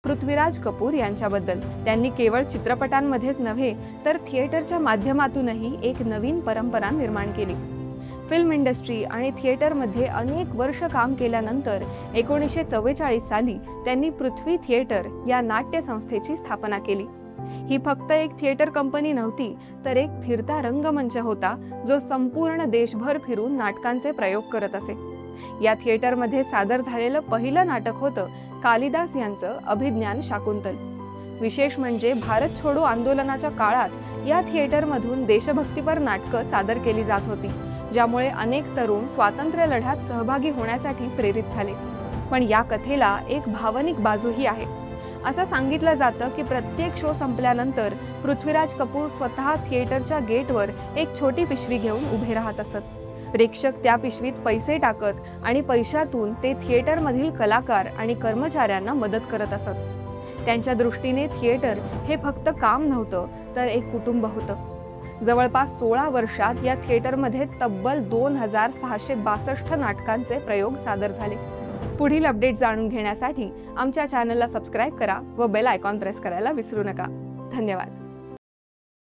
पृथ्वीराज कपूर यांच्याबद्दल. त्यांनी केवळ चित्रपटांमध्येच नव्हे तर थिएटरच्या माध्यमातूनही एक नवीन परंपरा निर्माण केली. फिल्म इंडस्ट्री आणि थिएटरमध्ये अनेक वर्ष काम केल्यानंतर 1944 साली त्यांनी पृथ्वी थिएटर या नाट्य संस्थेची स्थापना केली. ही फक्त एक थिएटर कंपनी नव्हती तर एक फिरता रंगमंच होता जो संपूर्ण देशभर फिरून नाटकांचे प्रयोग करत असे. या थिएटरमध्ये सादर झालेलं पहिलं नाटक होतं कालिदास यांचं अभिज्ञान शाकुंतल. विशेष म्हणजे भारत छोडो आंदोलनाच्या काळात या थिएटरमधून देशभक्तीपर नाटकं सादर केली जात होती, ज्यामुळे अनेक तरुण स्वातंत्र्य लढ्यात सहभागी होण्यासाठी प्रेरित झाले. पण या कथेला एक भावनिक बाजूही आहे. असं सांगितलं जातं की प्रत्येक शो संपल्यानंतर पृथ्वीराज कपूर स्वतः थिएटरच्या गेटवर एक छोटी पिशवी घेऊन उभे राहत असत. प्रेक्षक त्या पिशवीत पैसे टाकत आणि पैशातून ते थिएटरमधील कलाकार आणि कर्मचाऱ्यांना मदत करत असत. त्यांच्या दृष्टीने थिएटर हे फक्त काम नव्हतं तर एक कुटुंब होतं. जवळपास 16 वर्षात या थिएटरमध्ये तब्बल 2662 नाटकांचे प्रयोग सादर झाले. पुढील अपडेट जाणून घेण्यासाठी आमच्या चॅनलला सबस्क्राईब करा व बेल आयकॉन प्रेस करायला विसरू नका. धन्यवाद.